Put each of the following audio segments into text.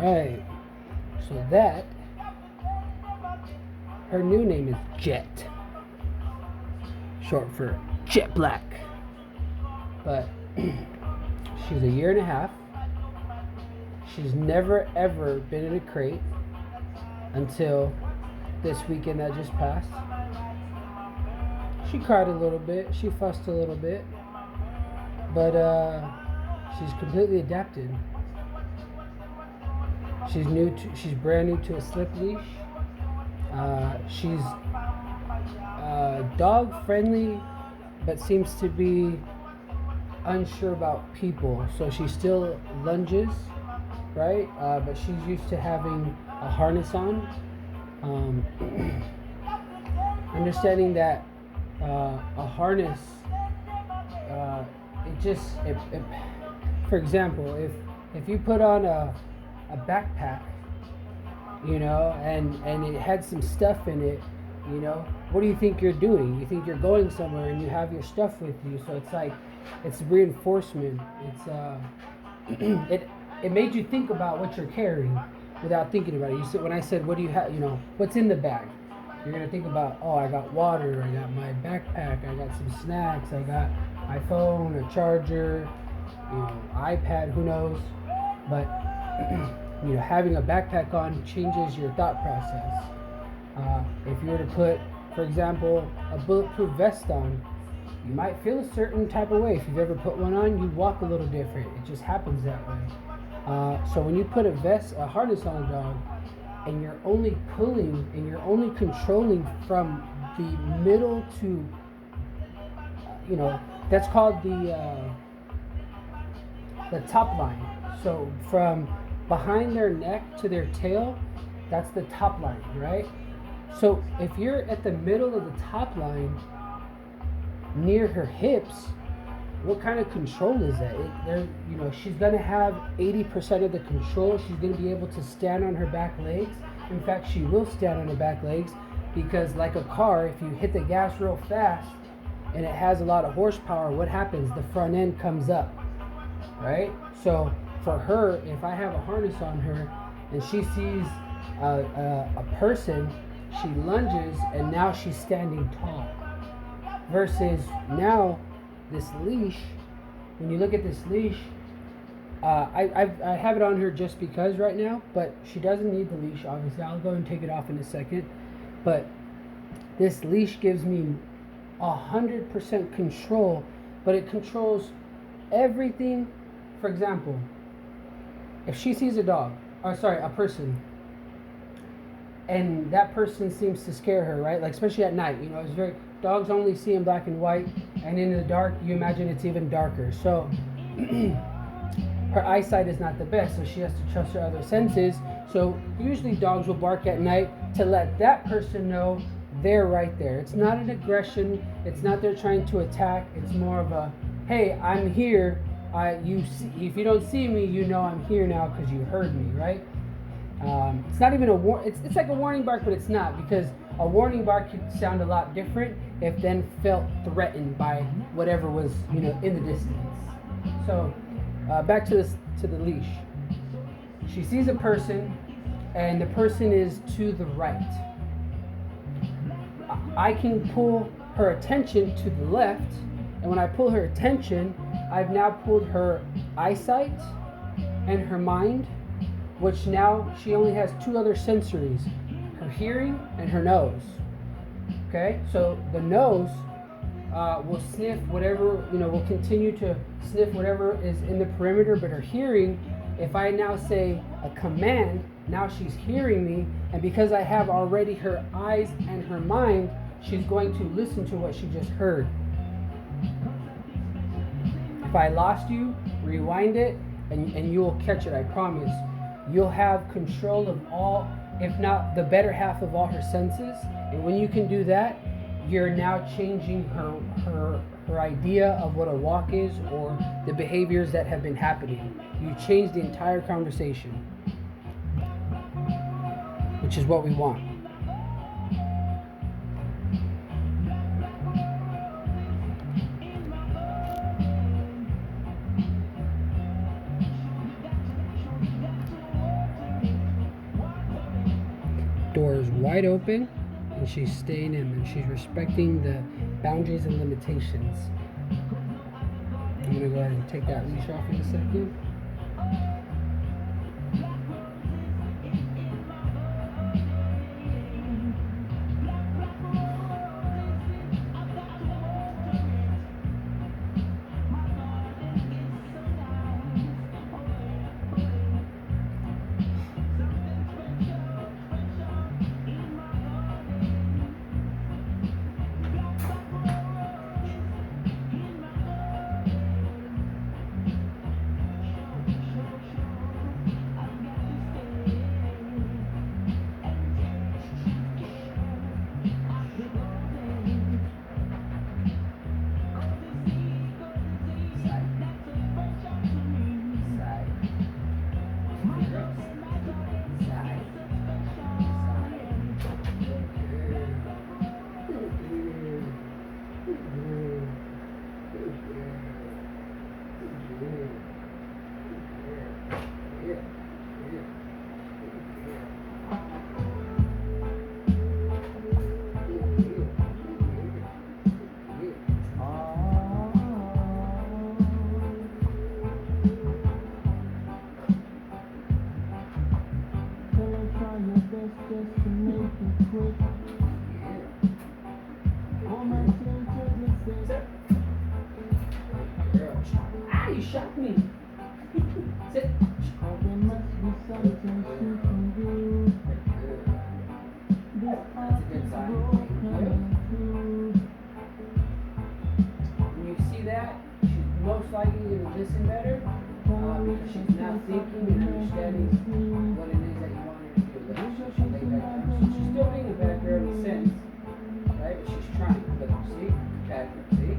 Alright. So that, her new name is Jet. Short for Jet Black. But she's a year and a half. She's never ever been in a crate until this weekend that just passed. She cried a little bit, she fussed a little bit, but she's completely adapted. She's brand new to a slip leash. She's dog friendly, but seems to be unsure about people. So she still lunges, right? But she's used to having a harness on. Understanding that a harness, for example, if you put on a backpack, and it had some stuff in it, what do you think you're doing? You think you're going somewhere and you have your stuff with you, so it's like, it's reinforcement. It's it made you think about what you're carrying without thinking about it. You said, when I said, what do you have, what's in the bag? You're gonna think about, oh, I got water, I got my backpack, I got some snacks, I got my phone, a charger, iPad, who knows? But having a backpack on changes your thought process. If you were to put, for example, a bulletproof vest on, you might feel a certain type of way. If you've ever put one on, you walk a little different. It just happens that way. So when you put a harness on a dog, and you're only pulling and you're only controlling from the middle to, that's called the top line. So from behind their neck to their tail, that's the top line, right? So if you're at the middle of the top line, near her hips, what kind of control is that? She's gonna have 80% of the control. She's gonna be able to stand on her back legs. In fact, she will stand on her back legs, because like a car, if you hit the gas real fast and it has a lot of horsepower, what happens? The front end comes up, right? So for her, if I have a harness on her and she sees a person, she lunges and now she's standing tall. Versus now, this leash, when you look at this leash, I have it on her just because right now, but she doesn't need the leash, obviously. I'll go and take it off in a second. But this leash gives me 100% control, but it controls everything. For example, if she sees a person, and that person seems to scare her, right? Like, especially at night, dogs only see in black and white, and in the dark, you imagine it's even darker. So her eyesight is not the best, so she has to trust her other senses. So usually dogs will bark at night to let that person know they're right there. It's not an aggression. It's not they're trying to attack. It's more of a, hey, I'm here. If you don't see me, I'm here now because you heard me, right? It's not even it's like a warning bark, but it's not, because a warning bark could sound a lot different if then felt threatened by whatever was in the distance. So back to the leash. She sees a person, and the person is to the right. I can pull her attention to the left, and when I pull her attention, I've now pulled her eyesight and her mind, which now she only has two other sensories, her hearing and her nose. Okay, so the nose will sniff whatever, will continue to sniff whatever is in the perimeter, but her hearing, if I now say a command, now she's hearing me, and because I have already her eyes and her mind, she's going to listen to what she just heard. If I lost you, rewind it, and you'll catch it, I promise. You'll have control of all, if not the better half of all her senses. And when you can do that, you're now changing her idea of what a walk is, or the behaviors that have been happening. You change the entire conversation, which is what we want. door is wide open, and she's staying in, and she's respecting the boundaries and limitations. I'm gonna go ahead and take that leash off in a second. Ah, you shocked me. Sit. That's a good sign. When you see that, she's most likely going to listen better because she's now thinking and understanding what it is that you want her to do. Like, so she'll lay back down. So she's still being a bad girl in a sense, right? But she's trying. Look, see? Bad girl, see?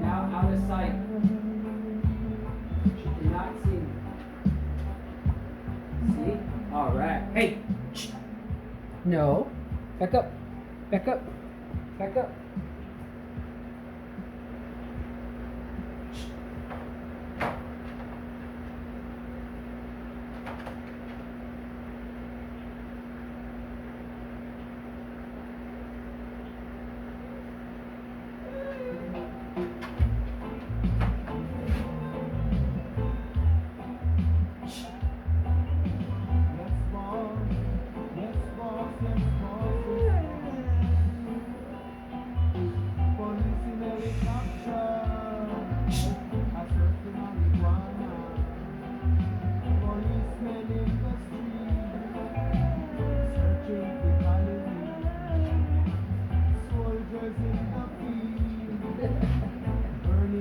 Now out of sight. She did not see me. No. Back up. Back up. Back up.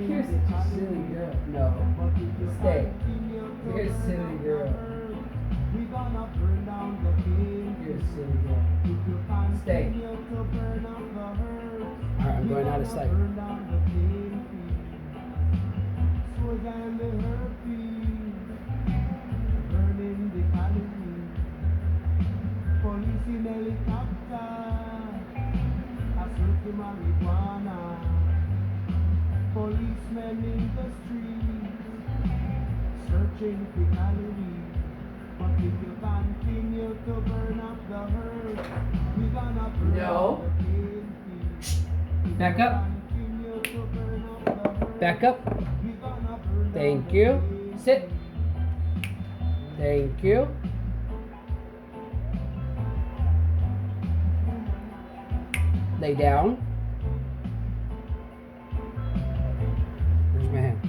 You're such a silly girl. No. Stay. You're a silly girl. You're a silly girl. Stay. Alright, I'm going out of sight. Policemen in the streets, searching for calories. But if you continue to burn up the herbs, we gonna burn No. up the cane fields. Back up. Continue to burn up the herbs, Back up. we gonna burn Thank down you. the cane Sit. Thank you. Lay down. Where's my hand?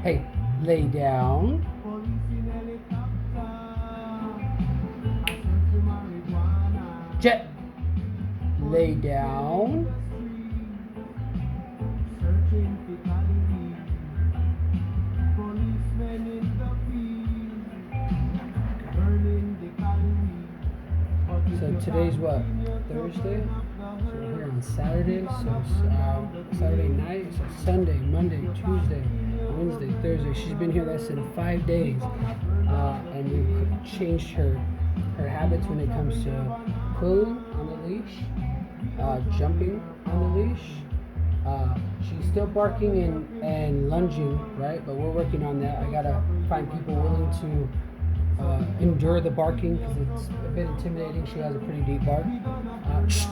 Hey, lay down. Police in helicopter, I search for marijuana. Jet. Lay down. Searching for calories. Policemen in the field, burning the calories. But if So you today's what? continue to Thursday? burn up the So we're here herbs, on Saturday. So Saturday night. So Sunday, Monday, Tuesday, Wednesday, Thursday. She's been here less than 5 days. And we've changed her habits when it comes to pulling on the leash, jumping on the leash. She's still barking and lunging, right? But we're working on that. I gotta find people willing to endure the barking because it's a bit intimidating. She has a pretty deep bark. Shh.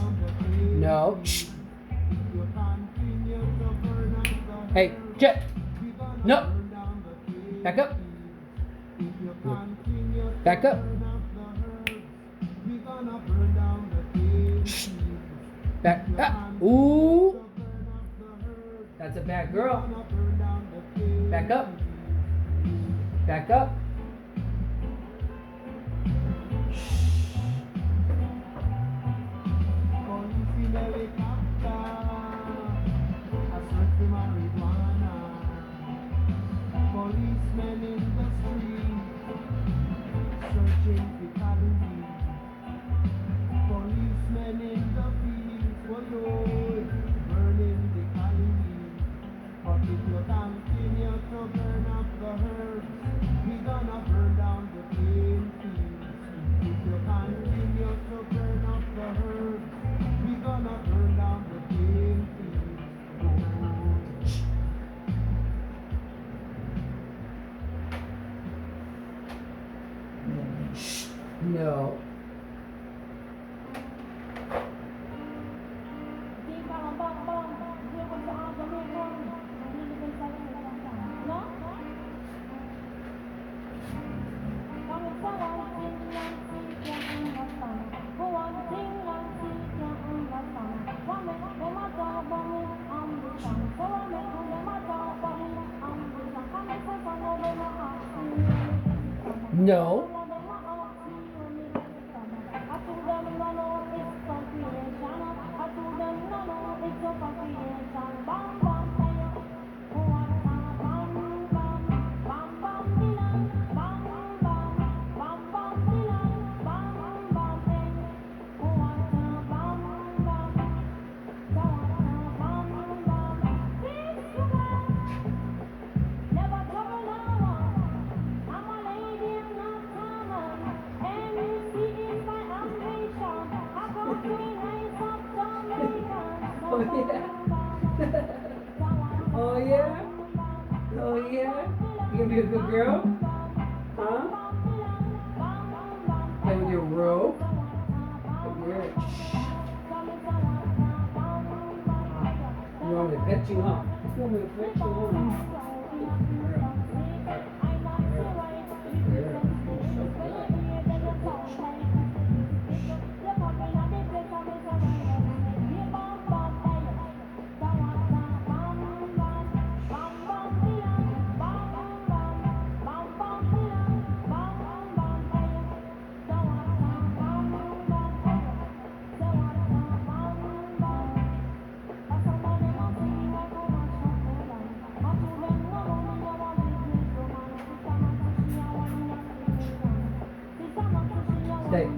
No. Shh. Hey, Jet. No. Back up. Back up. Shh. Back up. Ooh. That's a bad girl. Back up. Back up. Policemen in the street, searching for calories. Policemen in the fields, oh Lord, burning the calories. But if you continue to burn up the herbs, we gonna burn down the cane fields. If you continue to burn up the herbs, we gonna burn down the cane fields. No. No. Oh yeah. Oh yeah. Oh yeah. You gonna be a good girl? Huh? Play with your rope. Yeah. You want me to pet you, huh? You want me to pet you, huh? Yeah. So stay.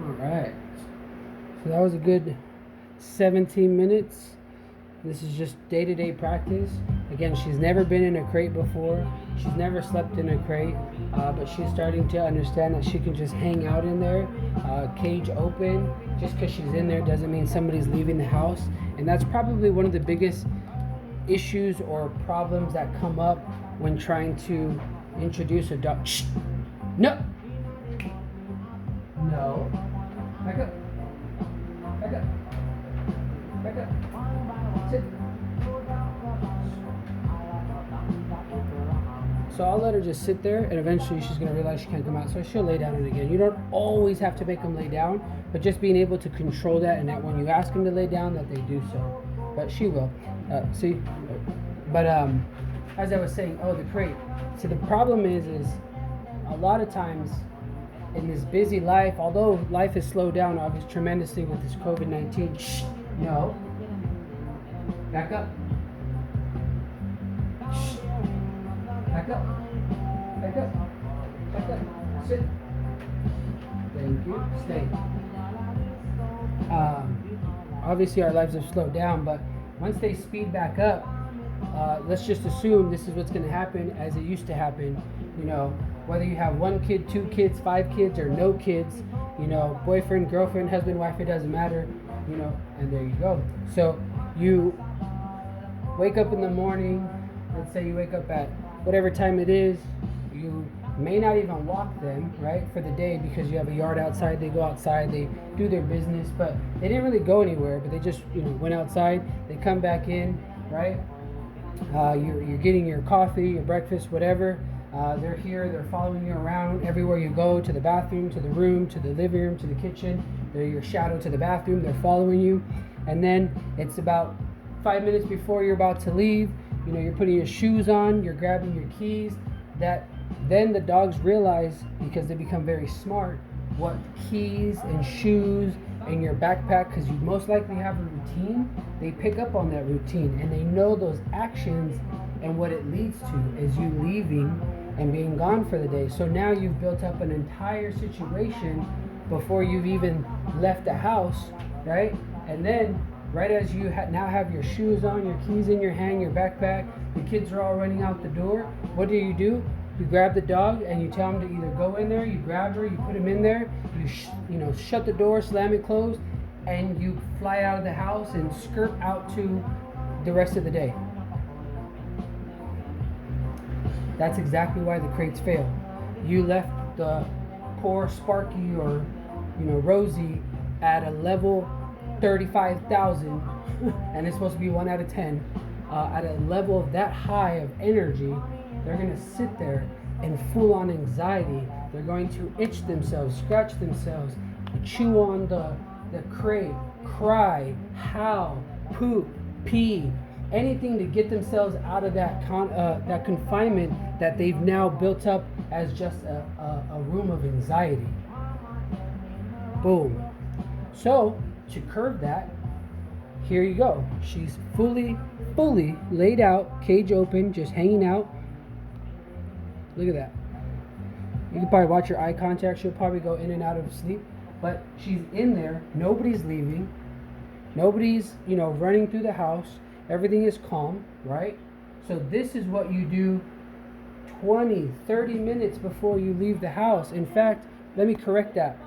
Alright. So that was a good 17 minutes. This is just day-to-day practice. Again, she's never been in a crate before. She's never slept in a crate, but she's starting to understand that she can just hang out in there, cage open. Just because she's in there doesn't mean somebody's leaving the house. And that's probably one of the biggest issues or problems that come up when trying to introduce a dog. Shh! No! No. Back up. Back up. Back up. Sit. So I'll let her just sit there, and eventually she's going to realize she can't come out, so she'll lay down and again. You don't always have to make them lay down, but just being able to control that, and that when you ask them to lay down, that they do so. But she will. See? But as I was saying, the crate. So the problem is a lot of times in this busy life, although life has slowed down obviously tremendously with this COVID-19. Shh, no. Back up. Shh. Back up. Back up. Back up. Sit. Thank you. Stay. Obviously our lives have slowed down, but once they speed back up, let's just assume this is what's going to happen as it used to happen. You know, whether you have 1 kid, 2 kids, 5 kids, or no kids, you know, boyfriend, girlfriend, husband, wife, it doesn't matter, you know, and there you go. So you wake up in the morning, let's say you wake up at whatever time it is, you may not even walk them, right, for the day because you have a yard outside. They go outside, they do their business, but they didn't really go anywhere, but they just, you know, went outside, they come back in, right? You're getting your coffee, your breakfast, whatever. They're here, they're following you around everywhere you go, to the bathroom, to the room, to the living room, to the kitchen. They're your shadow to the bathroom, they're following you. And then it's about 5 minutes before you're about to leave, you know, you're putting your shoes on, you're grabbing your keys. That then the dogs realize, because they become very smart, what keys and shoes and your backpack, because you most likely have a routine, they pick up on that routine and they know those actions and what it leads to is you leaving and being gone for the day. So now you've built up an entire situation before you've even left the house, right? And then right as you now have your shoes on, your keys in your hand, your backpack, the kids are all running out the door, what do? You grab the dog and you tell him to either go in there, you grab her, you put him in there, you shut the door, slam it closed, and you fly out of the house and skirt out to the rest of the day. That's exactly why the crates fail. You left the poor Sparky or Rosie at a level 35,000, and it's supposed to be 1 out of 10. At a level of that high of energy, they're gonna sit there in full-on anxiety. They're going to itch themselves, scratch themselves, chew on the crate, cry, howl, poop, pee, anything to get themselves out of that confinement that they've now built up as just a room of anxiety. Boom. So to curb that, here you go. She's fully laid out, cage open, just hanging out. Look at that. You can probably watch your eye contact. She'll probably go in and out of sleep, but she's in there. Nobody's leaving. Nobody's, running through the house. Everything is calm, right? So this is what you do 20, 30 minutes before you leave the house. In fact, let me correct that.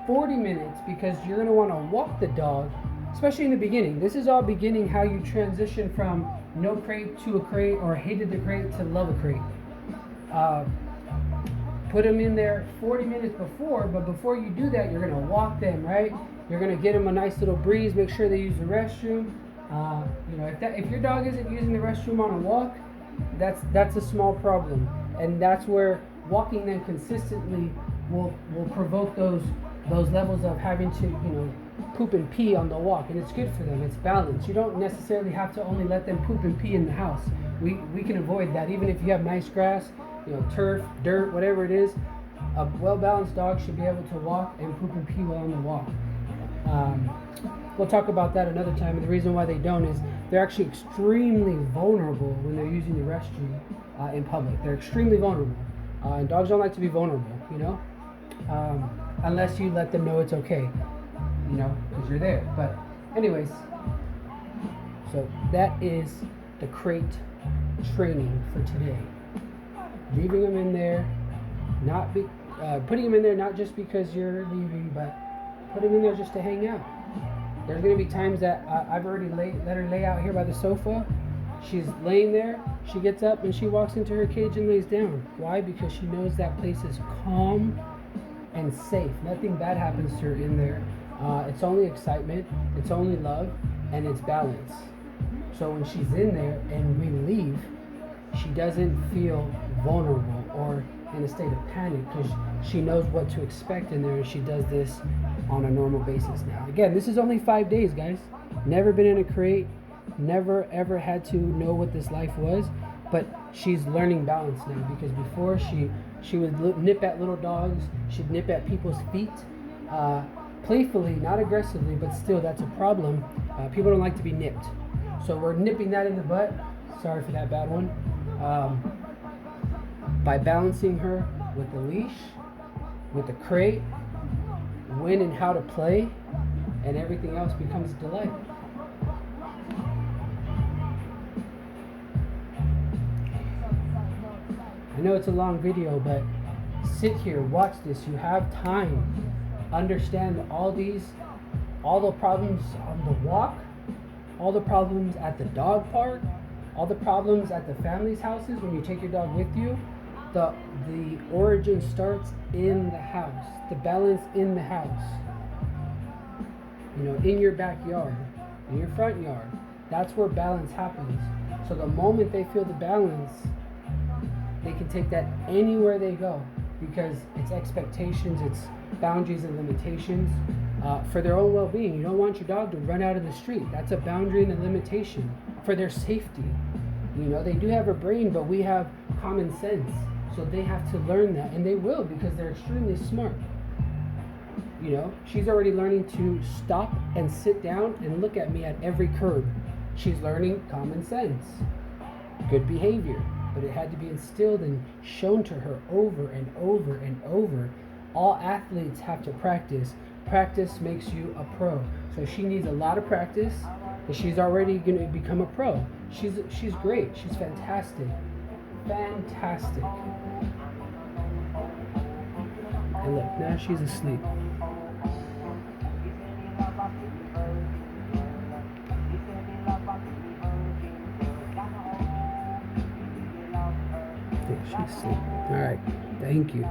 40 minutes, because you're going to want to walk the dog, especially in the beginning. This is all beginning how you transition from no crate to a crate, or hated the crate to love a crate. Put them in there 40 minutes before, but before you do that, you're going to walk them, right? You're going to get them a nice little breeze, make sure they use the restroom. If your dog isn't using the restroom on a walk, that's a small problem, and that's where walking them consistently will provoke those levels of having to poop and pee on the walk, and it's good for them. It's balanced. You don't necessarily have to only let them poop and pee in the house. We can avoid that. Even if you have nice grass, turf, dirt, whatever it is, a well-balanced dog should be able to walk and poop and pee while on the walk. We'll talk about that another time. And the reason why they don't is they're actually extremely vulnerable when they're using the restroom in public. They're extremely vulnerable. And dogs don't like to be vulnerable, unless you let them know it's okay, because you're there. But anyways, so that is the crate training for today. Leaving them in there, putting them in there not just because you're leaving, but putting them in there just to hang out. There's going to be times that I've already let her lay out here by the sofa. She's laying there. She gets up and she walks into her cage and lays down. Why? Because she knows that place is calm and safe. Nothing bad happens to her in there. It's only excitement. It's only love, and it's balance. So when she's in there and we leave, she doesn't feel vulnerable or in a state of panic, because she knows what to expect in there, and she does this on a normal basis now. Again, this is only 5 days, guys. Never been in a crate, never ever had to know what this life was, but she's learning balance now, because before she would nip at little dogs, she'd nip at people's feet, playfully, not aggressively, but still that's a problem. People don't like to be nipped, so we're nipping that in the butt. Sorry for that bad one. By balancing her with the leash, with the crate, when and how to play, and everything else becomes a delight. I know it's a long video, but sit here, watch this. You have time. Understand all the problems on the walk, all the problems at the dog park, all the problems at the family's houses when you take your dog with you. The origin starts in the house. The balance in the house. In your backyard, in your front yard. That's where balance happens. So the moment they feel the balance, they can take that anywhere they go, because it's expectations, it's boundaries and limitations for their own well-being. You don't want your dog to run out in the street. That's a boundary and a limitation for their safety. They do have a brain, but we have common sense. So they have to learn that, and they will, because they're extremely smart. She's already learning to stop and sit down and look at me at every curb. She's learning common sense, good behavior, but it had to be instilled and shown to her over and over and over. All athletes have to practice. Practice makes you a pro. So she needs a lot of practice, and she's already going to become a pro. She's great. She's fantastic. Fantastic. And look, now she's asleep. Yeah, she's asleep. All right. Thank you.